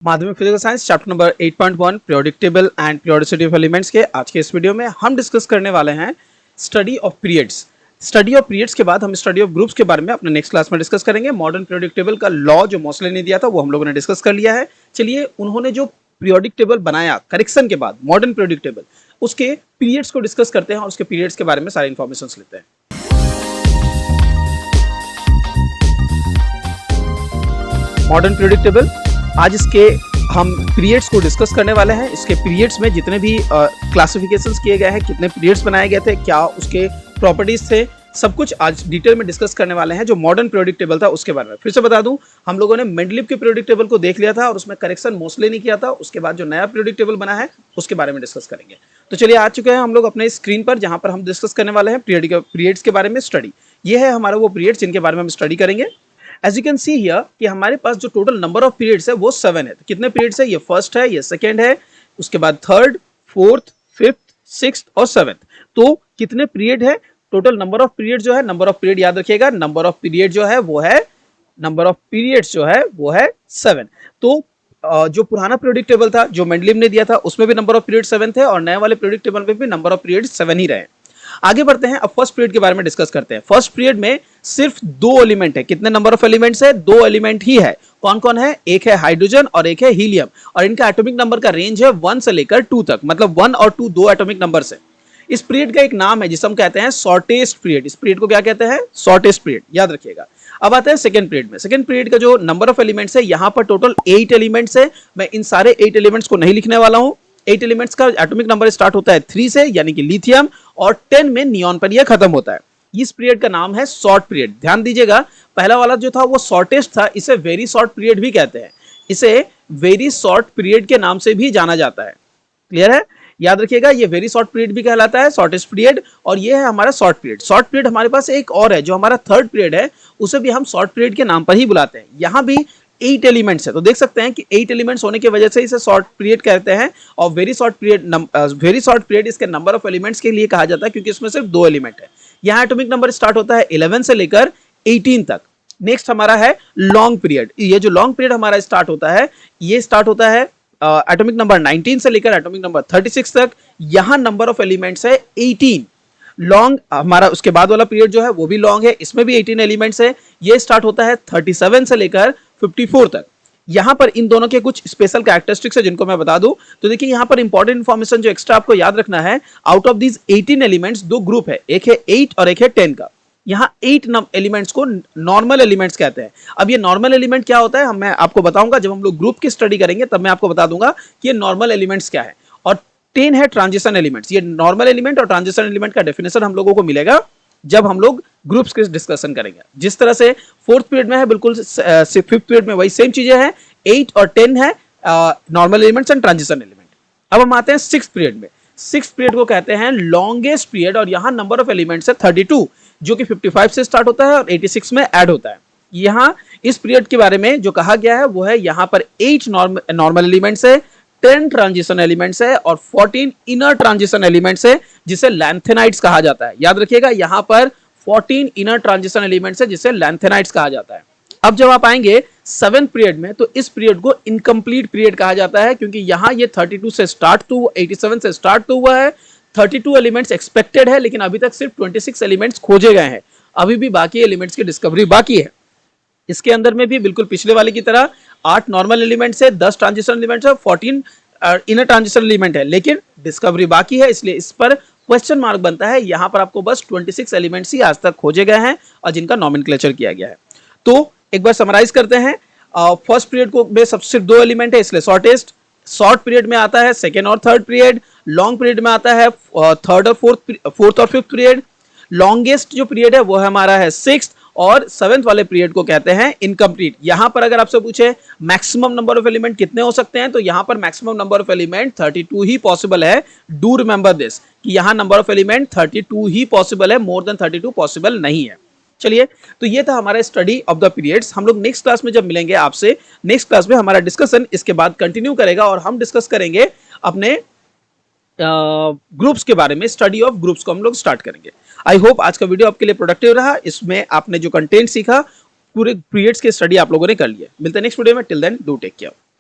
माध्यमिक physical science chapter number 8.1 periodic table and periodicity of elements के आज के इस वीडियो में हम डिस्कस करने वाले हैं study of periods. Study of periods के बाद हम स्टडी ऑफ ग्रुप्स के बारे में अपने नेक्स्ट क्लास में डिस्कस करेंगे। मॉडर्न पीरियोडिक टेबल का लॉ जो मोसले ने दिया था वो हम लोगों ने डिस्कस कर लिया है। चलिए, उन्होंने जो पीरियोडिक टेबल बनाया करेक्शन के बाद मॉडर्न पीरियोडिक टेबल, उसके पीरियड्स को डिस्कस करते हैं और उसके पीरियड्स के बारे में सारी इंफॉर्मेशन लेते हैं। मॉडर्न पीरियोडिक टेबल, आज इसके हम पीरियड्स को डिस्कस करने वाले हैं। इसके पीरियड्स में जितने भी क्लासिफिकेशंस किए गए हैं, कितने पीरियड्स बनाए गए थे, क्या उसके प्रॉपर्टीज थे, सब कुछ आज डिटेल में डिस्कस करने वाले हैं। जो मॉडर्न पीरियोडिक टेबल था उसके बारे में फिर से बता दूं, हम लोगों ने मेंडलीव के पीरियोडिक टेबल को देख लिया था और उसमें करेक्शन मोस्टली नहीं किया था। उसके बाद जो नया पीरियोडिक टेबल बना है उसके बारे में डिस्कस करेंगे। तो चलिए, आ चुके हैं हम लोग अपने स्क्रीन पर, जहां पर हम डिस्कस करने वाले हैं पीरियड्स के बारे में स्टडी। ये है हमारा वो पीरियड्स जिनके बारे में हम स्टडी करेंगे। As you can see here कि हमारे पास जो टोटल नंबर ऑफ पीरियड्स है वो 7 है। तो कितने पीरियड्स है? ये फर्स्ट है, ये सेकंड है, उसके बाद थर्ड, फोर्थ, फिफ्थ, सिक्स्थ और सेवेंथ। तो कितने पीरियड है? टोटल नंबर ऑफ पीरियड जो है, नंबर ऑफ पीरियड याद रखिएगा, नंबर ऑफ पीरियड जो है वो है, नंबर ऑफ पीरियड्स जो है वो है 7। तो जो पुराना पीरियोडिक टेबल था जो मेंडलीव ने दिया था उसमें भी नंबर ऑफ पीरियड 7 थे और नए वाले पीरियोडिक टेबल में भी नंबर ऑफ पीरियड 7 ही रहे। आगे बढ़ते हैं, अब फर्स्ट पीरियड के बारे में डिस्कस करते हैं। फर्स्ट पीरियड में सिर्फ 2 एलिमेंट है। कितने नंबर ऑफ एलिमेंट्स है? 2 एलिमेंट ही है। कौन कौन है? एक है हाइड्रोजन और एक है हीलियम, और इनका एटॉमिक नंबर का रेंज है 1 से लेकर 2 तक, मतलब 1 और 2 दो एटॉमिक नंबर्स है। इस पीरियड का एक नाम है जिसे हम कहते हैं शॉर्टेस्ट पीरियड। इस पीरियड को क्या कहते हैं? शॉर्टेस्ट पीरियड, याद रखिएगा। अब आते हैं सेकंड पीरियड में। सेकंड पीरियड का जो नंबर ऑफ एलिमेंट्स है, यहां पर टोटल 8 एलिमेंट्स है। मैं इन सारे 8 एलिमेंट्स को नहीं लिखने वाला हूं। 8 एलिमेंट्स का एटॉमिक नंबर स्टार्ट होता है 3 से, यानी कि लिथियम, और 10 में नियॉन पर यह खत्म होता है। इस पीरियड का नाम है शॉर्ट पीरियड। ध्यान दीजिएगा, पहला वाला जो था वो शॉर्टेस्ट था, इसे वेरी शॉर्ट पीरियड भी कहते हैं। इसे वेरी शॉर्ट पीरियड के नाम से भी जाना जाता है। क्लियर है? याद रखिएगा, ये वेरी शॉर्ट पीरियड भी कहलाता है, शॉर्टेस्ट पीरियड, और ये है हमारा शॉर्ट पीरियड। शॉर्ट पीरियड हमारे पास एक और है जो हमारा थर्ड पीरियड है, उसे भी हम शॉर्ट पीरियड के नाम पर ही बुलाते हैं। यहां भी 8 एलिमेंट्स है, तो देख सकते हैं कि 8 एलिमेंट्स होने की वजह से इसे शॉर्ट पीरियड कहते हैं। और वेरी शॉर्ट पीरियड इसके नंबर ऑफ एलिमेंट्स के लिए कहा जाता है क्योंकि इसमें सिर्फ 2 एलिमेंट है। यहाँ एटॉमिक नंबर स्टार्ट होता है 11 से लेकर 18 तक। नेक्स्ट हमारा है लॉन्ग पीरियड। ये जो लॉन्ग पीरियड हमारा स्टार्ट होता है, ये स्टार्ट होता है एटॉमिक नंबर 19 से लेकर एटॉमिक नंबर 36 तक। यहां नंबर ऑफ एलिमेंट्स है 18। लॉन्ग हमारा उसके बाद वाला पीरियड जो है वो भी लॉन्ग है, इसमें भी 18 एलिमेंट्स है। ये स्टार्ट होता है 37 से लेकर 54 तक। यहां पर इन दोनों के कुछ स्पेशल कैरेक्टरिस्टिक्स है जिनको मैं बता दूं। तो देखिए, यहां पर इंपॉर्टेंट इंफॉर्मेशन जो एक्स्ट्रा आपको याद रखना है, out of these 18 elements 2 group है, एक है 8 और एक है 10 का। यहाँ 8 एलिमेंट्स को नॉर्मल एलिमेंट्स कहते हैं। अब ये नॉर्मल एलिमेंट क्या होता है मैं आपको बताऊंगा, जब हम लोग ग्रुप की स्टडी करेंगे तब मैं आपको बता दूंगा कि ये नॉर्मल एलिमेंट्स क्या है। और 10 है ट्रांजिशन एलिमेंट्स। ये नॉर्मल एलिमेंट और ट्रांजिशन एलिमेंट का डेफिनेशन हम लोगों को मिलेगा जब हम लोग ग्रुप्स के डिस्कशन करेंगे। जिस तरह से फोर्थ पीरियड में है, बिल्कुल फिफ्थ पीरियड में वही सेम चीजें हैं। 8 और 10 है normal elements and transition element. अब हम आते हैं सिक्स्थ पीरियड में। सिक्स्थ पीरियड को कहते हैं लॉन्गेस्ट पीरियड, और यहाँ नंबर ऑफ एलिमेंट्स है 32, जो कि 55 से स्टार्ट होता है और 86 में ऐड होता है। यहाँ इस पीरियड के बारे में जो कहा गया है वो है, यहाँ पर 8 नॉर्मल एलिमेंट्स है, 10 ट्रांजिशन एलिमेंट्स है और 14 इनर ट्रांजिशन एलिमेंट्स है, जिसे लैंथेनाइड्स कहा जाता है। याद रखिएगा, यहाँ पर 14 इनर ट्रांजिशन एलिमेंट्स है जिसे लैंथेनाइड्स कहा जाता है। अब जब आप आएंगे 7th पीरियड में, तो इस पीरियड को इनकम्प्लीट पीरियड कहा जाता है, क्योंकि यहाँ ये 32 से स्टार्ट तो 87 से स्टार्ट तो हुआ है। 32 एलिमेंट्स एक्सपेक्टेड है, लेकिन अभी तक सिर्फ 26 एलिमेंट्स खोजे गए हैं। अभी भी बाकी एलिमेंट्स की डिस्कवरी बाकी है। इसके अंदर में भी बिल्कुल पिछले वाले की तरह 8 नॉर्मल एलिमेंट्स है, 10 ट्रांजिशन एलिमेंट्स है, 14 इनर ट्रांजिशन एलिमेंट है, लेकिन डिस्कवरी बाकी है। इसलिए इस पर क्वेश्चन मार्क बनता है। यहां पर आपको बस 26 एलिमेंट्स ही आज तक खोजे गए हैं और जिनका नॉमेनक्लेचर किया गया है। तो एक बार समराइज करते हैं। फर्स्ट पीरियड को में सिर्फ 2 एलिमेंट है, इसलिए शॉर्टेस्ट। शॉर्ट पीरियड में आता है सेकेंड और थर्ड पीरियड। लॉन्ग पीरियड में आता है थर्ड और फोर्थ और फिफ्थ पीरियड। लॉन्गेस्ट जो पीरियड है वो हमारा है सिक्स्थ, और 7th वाले पीरियड को कहते हैं इनकम्प्लीट। यहां पर अगर आपसे पूछे मैक्सिमम नंबर ऑफ एलिमेंट कितने हो सकते हैं, तो यहां पर maximum number of element 32 he possible है। डू रिमेंबर दिस कि यहां number of element 32 he possible है, मोर देन 32 पॉसिबल नहीं है। चलिए, तो ये था हमारा स्टडी ऑफ द पीरियड्स। हम लोग नेक्स्ट क्लास में जब मिलेंगे आपसे, नेक्स्ट क्लास में हमारा डिस्कशन इसके बाद कंटिन्यू करेगा और हम डिस्कस करेंगे अपने ग्रुप्स के बारे में। स्टडी ऑफ ग्रुप्स को हम लोग स्टार्ट करेंगे। आई होप आज का वीडियो आपके लिए प्रोडक्टिव रहा। इसमें आपने जो कंटेंट सीखा, पूरे पीरियड्स की स्टडी आप लोगों ने कर लिया। मिलते हैं नेक्स्ट वीडियो में। Till then, do take care.